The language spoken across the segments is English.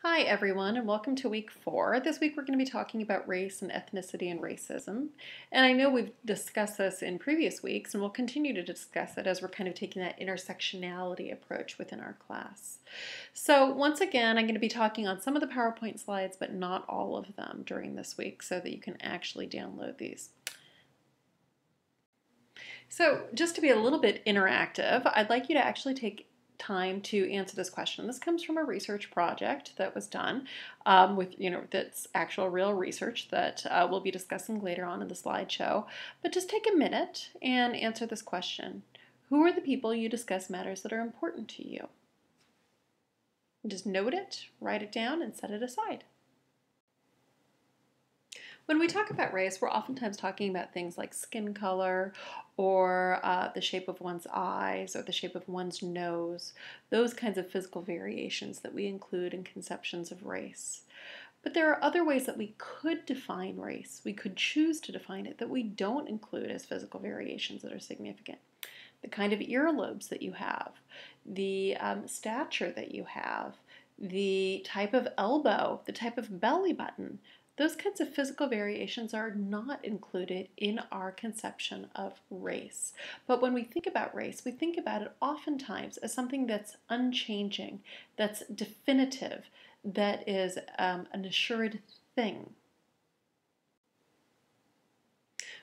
Hi everyone, and welcome to week 4. This week we're going to be talking about race and ethnicity and racism. And I know we've discussed this in previous weeks, and we'll continue to discuss it as we're kind of taking that intersectionality approach within our class. So once again, I'm going to be talking on some of the PowerPoint slides, but not all of them during this week, so that you can actually download these. So just to be a little bit interactive, I'd like you to actually take time to answer this question. This comes from a research project that was done that's actual real research that we'll be discussing later on in the slideshow. But just take a minute and answer this question. Who are the people you discuss matters that are important to you? And just note it, write it down, and set it aside. When we talk about race, we're oftentimes talking about things like skin color or the shape of one's eyes or the shape of one's nose, those kinds of physical variations that we include in conceptions of race. But there are other ways that we could define race. We could choose to define it that we don't include as physical variations that are significant. The kind of earlobes that you have, the stature that you have, the type of elbow, the type of belly button. Those kinds of physical variations are not included in our conception of race. But when we think about race, we think about it oftentimes as something that's unchanging, that's definitive, that is an assured thing.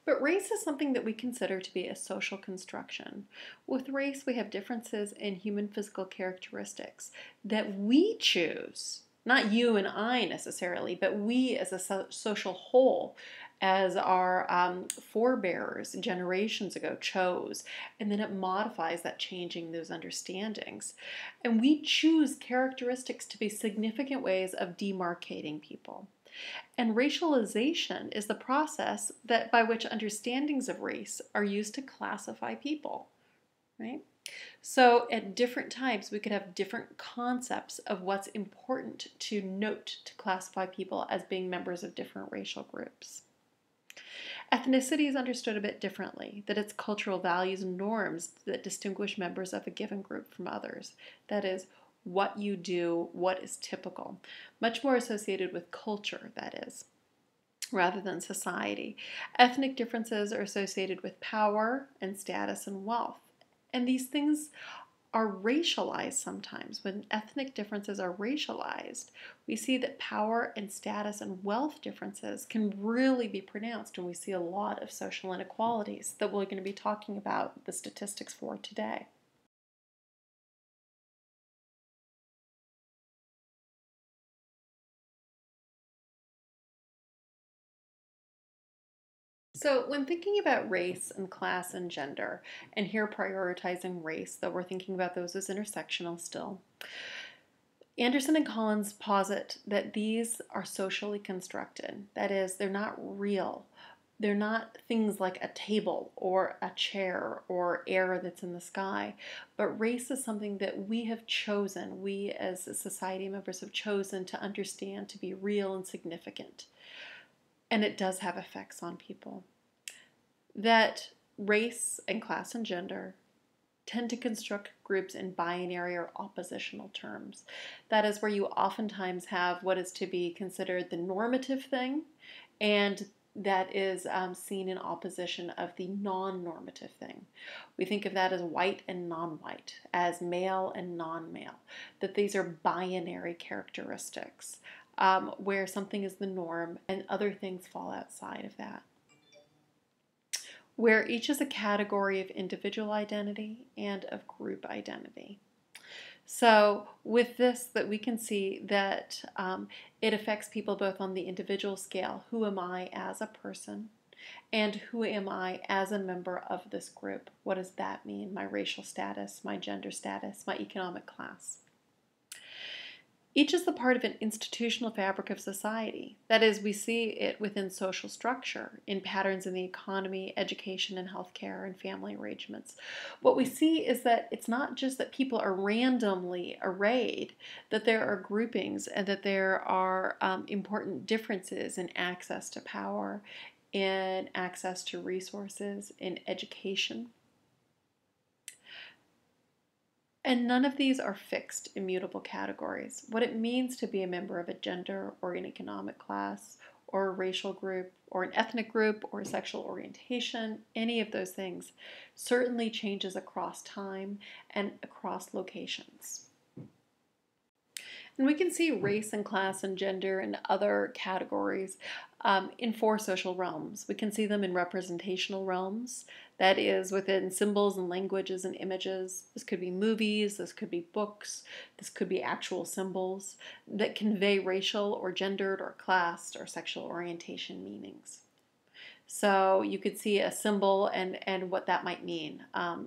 But race is something that we consider to be a social construction. With race, we have differences in human physical characteristics that we choose. Not you and I necessarily, but we as a social whole, as our forebearers generations ago chose, and then it modifies that, changing those understandings. And we choose characteristics to be significant ways of demarcating people. And racialization is the process that by which understandings of race are used to classify people, right? So at different times, we could have different concepts of what's important to note to classify people as being members of different racial groups. Ethnicity is understood a bit differently, that it's cultural values and norms that distinguish members of a given group from others. That is, what you do, what is typical. Much more associated with culture, that is, rather than society. Ethnic differences are associated with power and status and wealth. And these things are racialized sometimes. When ethnic differences are racialized, we see that power and status and wealth differences can really be pronounced, and we see a lot of social inequalities that we're going to be talking about the statistics for today. So when thinking about race and class and gender, and here prioritizing race, though we're thinking about those as intersectional still, Anderson and Collins posit that these are socially constructed. That is, they're not real. They're not things like a table or a chair or air that's in the sky, but race is something that we have chosen, we as society members have chosen to understand to be real and significant. And it does have effects on people. That race and class and gender tend to construct groups in binary or oppositional terms. That is where you oftentimes have what is to be considered the normative thing, and that is seen in opposition of the non-normative thing. We think of that as white and non-white, as male and non-male, that these are binary characteristics, where something is the norm and other things fall outside of that, where each is a category of individual identity and of group identity. So with this, that we can see that it affects people both on the individual scale, who am I as a person, and who am I as a member of this group? What does that mean? My racial status, my gender status, my economic class. Each is the part of an institutional fabric of society. That is, we see it within social structure, in patterns in the economy, education, and healthcare, and family arrangements. What we see is that it's not just that people are randomly arrayed, that there are groupings and that there are important differences in access to power, in access to resources, in education. And none of these are fixed, immutable categories. What it means to be a member of a gender or an economic class or a racial group or an ethnic group or a sexual orientation, any of those things, certainly changes across time and across locations. And we can see race and class and gender and other categories in four social realms. We can see them in representational realms, that is, within symbols and languages and images. This could be movies, this could be books, this could be actual symbols that convey racial or gendered or classed or sexual orientation meanings. So you could see a symbol and what that might mean.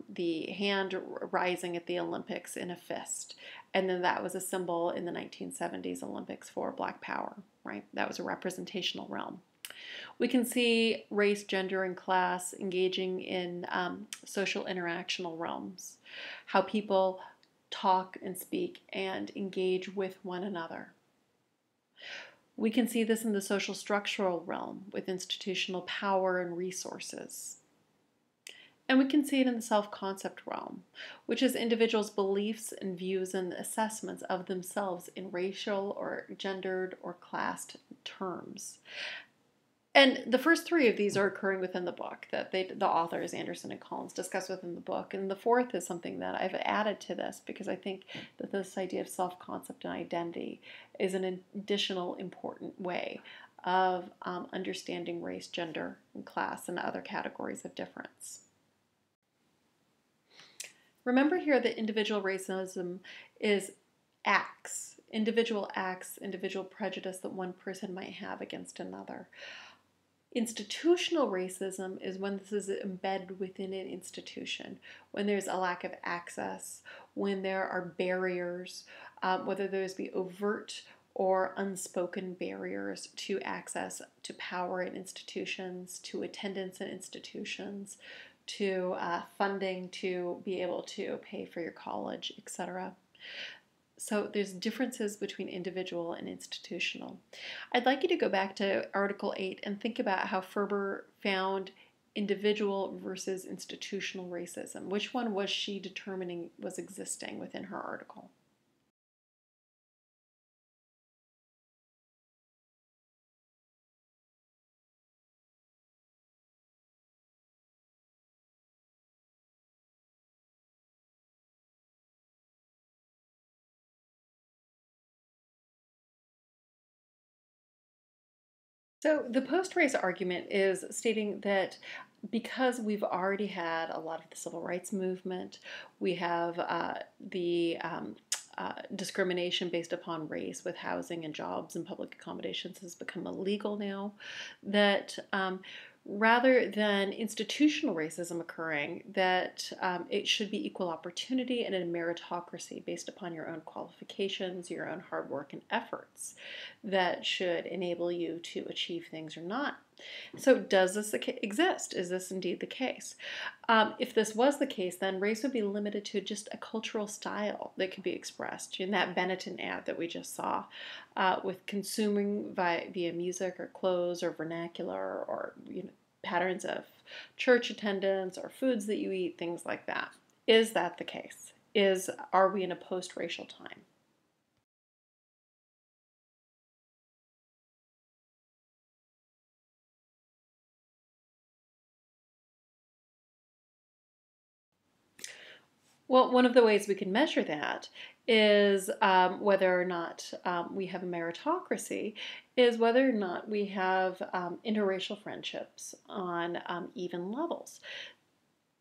The hand rising at the Olympics in a fist. And then that was a symbol in the 1970s Olympics for Black Power, right? That was a representational realm. We can see race, gender, and class engaging in social interactional realms. How people talk and speak and engage with one another. We can see this in the social structural realm with institutional power and resources. And we can see it in the self-concept realm, which is individuals' beliefs and views and assessments of themselves in racial or gendered or classed terms. And the first three of these are occurring within the book that the authors, Anderson and Collins, discuss within the book. And the fourth is something that I've added to this because I think that this idea of self-concept and identity is an additional important way of understanding race, gender, and class and other categories of difference. Remember here that individual racism is individual acts, individual prejudice that one person might have against another. Institutional racism is when this is embedded within an institution, when there's a lack of access, when there are barriers, whether those be overt or unspoken barriers to access to power in institutions, to attendance in institutions, to funding to be able to pay for your college, etc. So there's differences between individual and institutional. I'd like you to go back to Article 8 and think about how Ferber found individual versus institutional racism. Which one was she determining was existing within her article? So the post-race argument is stating that because we've already had a lot of the civil rights movement, we have the discrimination based upon race with housing and jobs and public accommodations has become illegal now, that rather than institutional racism occurring, that it should be equal opportunity and a meritocracy based upon your own qualifications, your own hard work and efforts that should enable you to achieve things or not. So does this exist? Is this indeed the case? If this was the case, then race would be limited to just a cultural style that could be expressed in that Benetton ad that we just saw, with consuming via music or clothes or vernacular or patterns of church attendance or foods that you eat, things like that. Is that the case? Are we in a post-racial time? Well, one of the ways we can measure that is whether or not we have a meritocracy, is whether or not we have interracial friendships on even levels.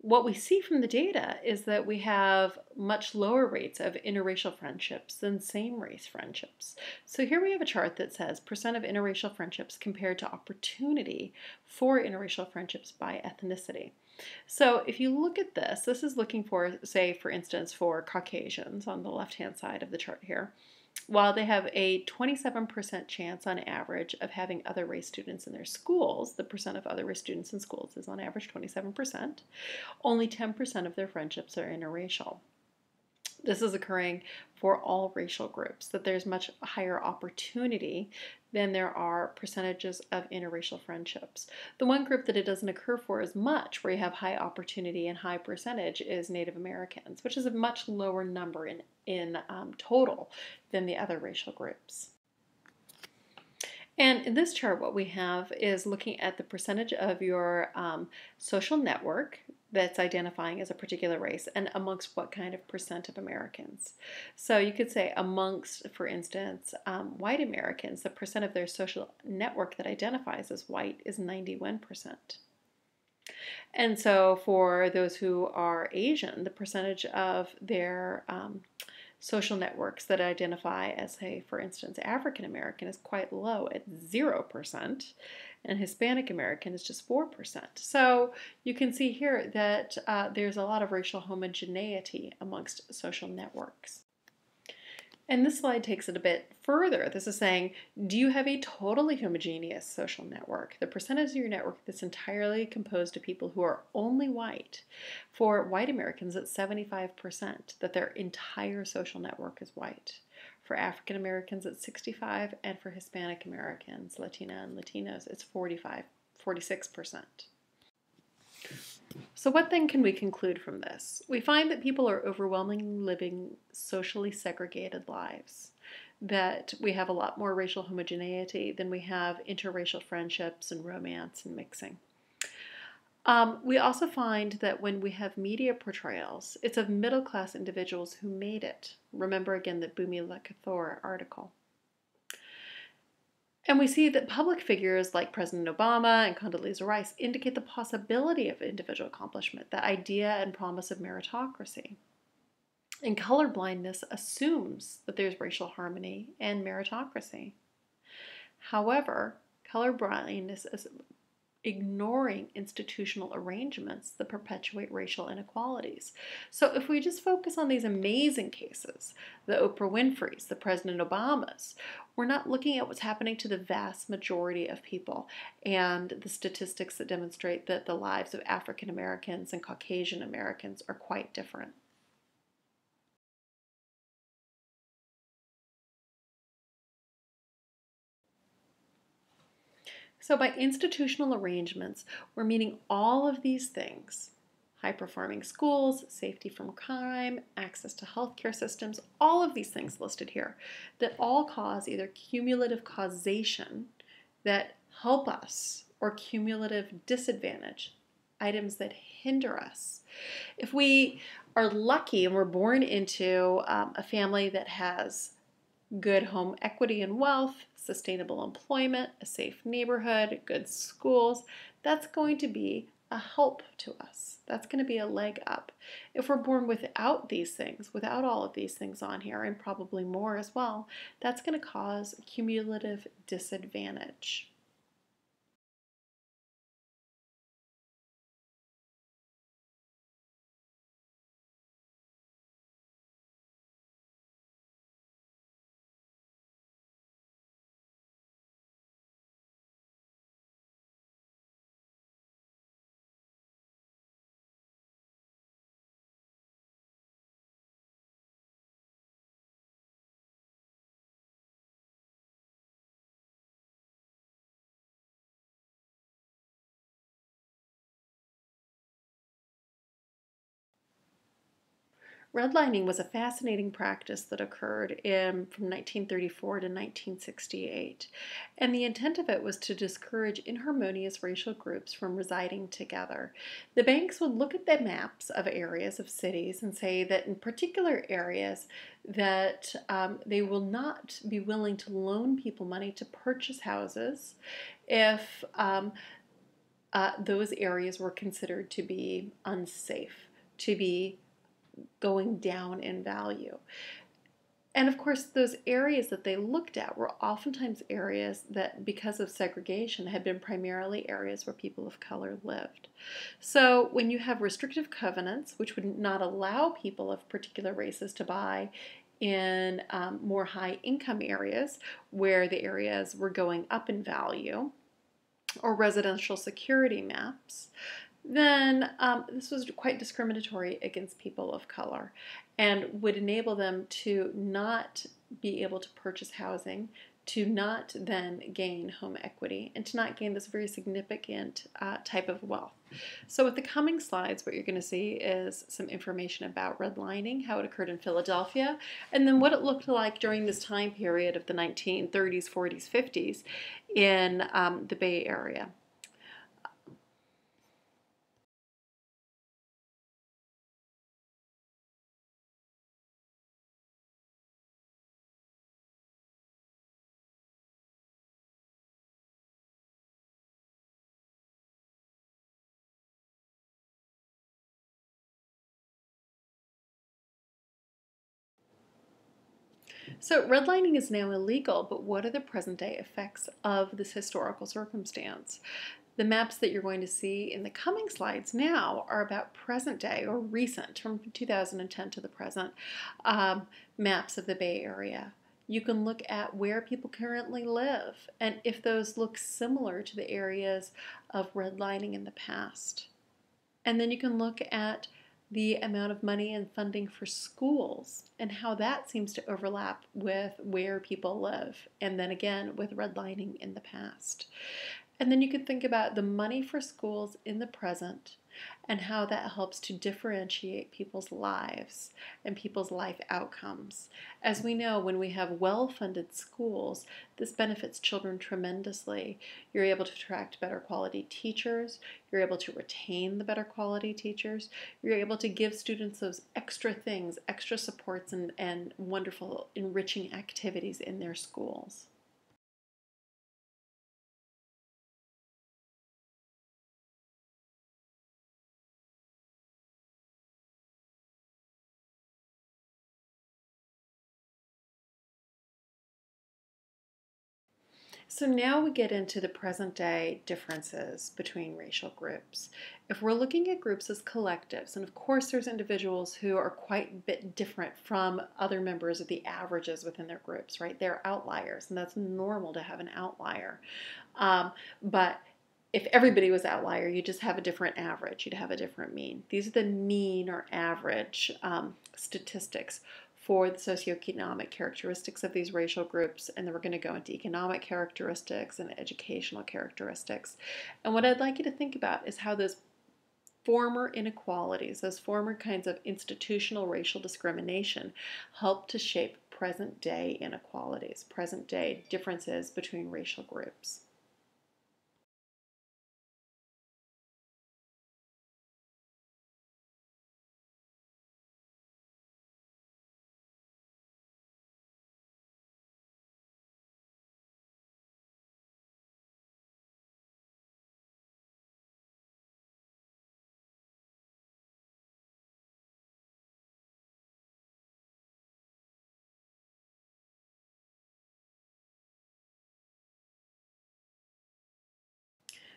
What we see from the data is that we have much lower rates of interracial friendships than same-race friendships. So here we have a chart that says percent of interracial friendships compared to opportunity for interracial friendships by ethnicity. So if you look at this, this is looking for, say, for instance, for Caucasians on the left-hand side of the chart here. While they have a 27% chance on average of having other race students in their schools, the percent of other race students in schools is on average 27%, only 10% of their friendships are interracial. This is occurring for all racial groups, that there's much higher opportunity than there are percentages of interracial friendships. The one group that it doesn't occur for as much, where you have high opportunity and high percentage, is Native Americans, which is a much lower number in total than the other racial groups. And in this chart, what we have is looking at the percentage of your social network that's identifying as a particular race and amongst what kind of percent of Americans. So you could say amongst, for instance, white Americans, the percent of their social network that identifies as white is 91%. And so for those who are Asian, the percentage of their social networks that identify as, say, for instance, African American is quite low at 0%, and Hispanic American is just 4%. So you can see here that there's a lot of racial homogeneity amongst social networks. And this slide takes it a bit further. This is saying, do you have a totally homogeneous social network? The percentage of your network that's entirely composed of people who are only white. For white Americans, it's 75%, that their entire social network is white. For African Americans, it's 65%, and for Hispanic Americans, Latina and Latinos, it's 46%. So what then can we conclude from this? We find that people are overwhelmingly living socially segregated lives, that we have a lot more racial homogeneity than we have interracial friendships and romance and mixing. We also find that when we have media portrayals, it's of middle-class individuals who made it. Remember again the Bhumi Lekathor article. And we see that public figures like President Obama and Condoleezza Rice indicate the possibility of individual accomplishment, the idea and promise of meritocracy. And colorblindness assumes that there's racial harmony and meritocracy. However, colorblindness is ignoring institutional arrangements that perpetuate racial inequalities. So if we just focus on these amazing cases, the Oprah Winfreys, the President Obamas, we're not looking at what's happening to the vast majority of people and the statistics that demonstrate that the lives of African Americans and Caucasian Americans are quite different. So by institutional arrangements, we're meaning all of these things: high-performing schools, safety from crime, access to healthcare systems, all of these things listed here, that all cause either cumulative causation that help us or cumulative disadvantage, items that hinder us. If we are lucky and we're born into a family that has good home equity and wealth, sustainable employment, a safe neighborhood, good schools, that's going to be a help to us. That's going to be a leg up. If we're born without these things, without all of these things on here, and probably more as well, that's going to cause cumulative disadvantage. Redlining was a fascinating practice that occurred from 1934 to 1968, and the intent of it was to discourage inharmonious racial groups from residing together. The banks would look at the maps of areas of cities and say that in particular areas that they will not be willing to loan people money to purchase houses if those areas were considered to be unsafe, to be going down in value. And of course, those areas that they looked at were oftentimes areas that, because of segregation, had been primarily areas where people of color lived. So when you have restrictive covenants, which would not allow people of particular races to buy in more high income areas where the areas were going up in value, or residential security maps, then this was quite discriminatory against people of color and would enable them to not be able to purchase housing, to not then gain home equity, and to not gain this very significant type of wealth. So with the coming slides, what you're going to see is some information about redlining, how it occurred in Philadelphia, and then what it looked like during this time period of the 1930s, 40s, 50s in the Bay Area. So redlining is now illegal, but what are the present day effects of this historical circumstance? The maps that you're going to see in the coming slides now are about present day or recent, from 2010 to the present, maps of the Bay Area. You can look at where people currently live and if those look similar to the areas of redlining in the past. And then you can look at the amount of money and funding for schools and how that seems to overlap with where people live, and then again with redlining in the past. And then you can think about the money for schools in the present and how that helps to differentiate people's lives and people's life outcomes. As we know, when we have well-funded schools, this benefits children tremendously. You're able to attract better quality teachers, you're able to retain the better quality teachers, you're able to give students those extra things, extra supports and wonderful enriching activities in their schools. So now we get into the present day differences between racial groups. If we're looking at groups as collectives, and of course there's individuals who are quite a bit different from other members of the averages within their groups, right? They're outliers, and that's normal to have an outlier. But if everybody was outlier, you just have a different average. You'd have a different mean. These are the mean or average statistics for the socioeconomic characteristics of these racial groups, and then we're going to go into economic characteristics and educational characteristics. And what I'd like you to think about is how those former inequalities, those former kinds of institutional racial discrimination, help to shape present day inequalities, present day differences between racial groups.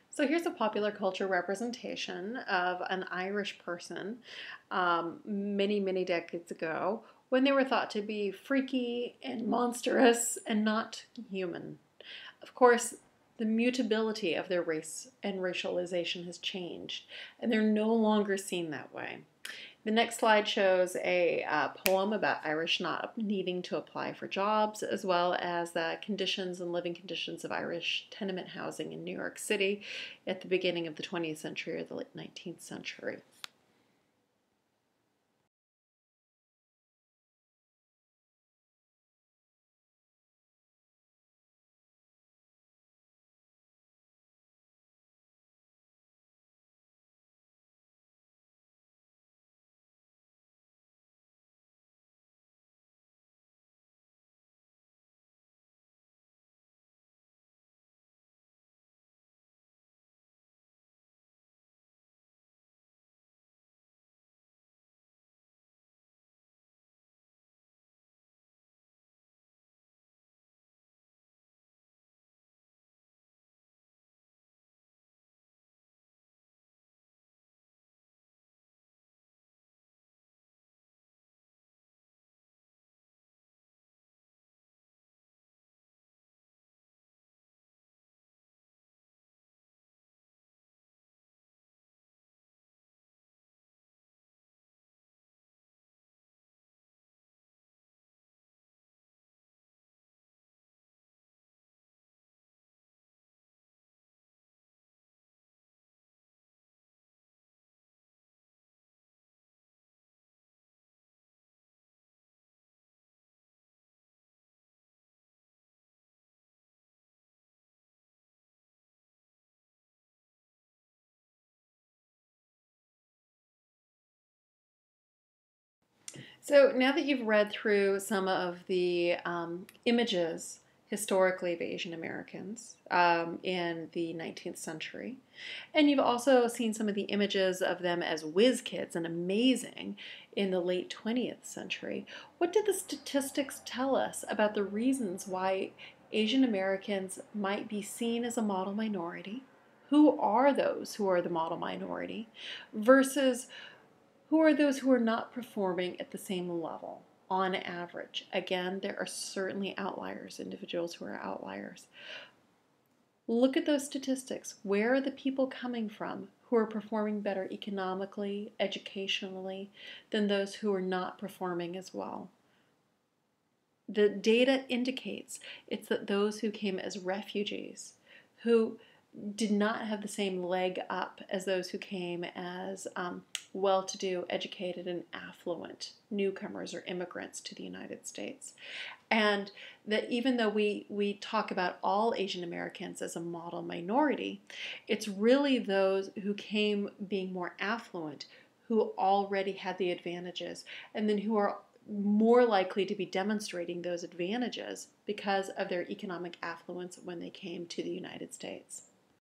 So here's a popular culture representation of an Irish person many, many decades ago when they were thought to be freaky and monstrous and not human. Of course, the mutability of their race and racialization has changed, and they're no longer seen that way. The next slide shows a poem about Irish not needing to apply for jobs, as well as the conditions and living conditions of Irish tenement housing in New York City at the beginning of the 20th century or the late 19th century. So now that you've read through some of the images historically of Asian Americans in the 19th century, and you've also seen some of the images of them as whiz kids and amazing in the late 20th century, what did the statistics tell us about the reasons why Asian Americans might be seen as a model minority? Who are those who are the model minority versus who are those who are not performing at the same level on average? Again, there are certainly outliers, individuals who are outliers. Look at those statistics. Where are the people coming from who are performing better economically, educationally, than those who are not performing as well? The data indicates it's that those who came as refugees, who did not have the same leg up as those who came as well-to-do, educated, and affluent newcomers or immigrants to the United States. And that even though we talk about all Asian Americans as a model minority, it's really those who came being more affluent, who already had the advantages, and then who are more likely to be demonstrating those advantages because of their economic affluence when they came to the United States.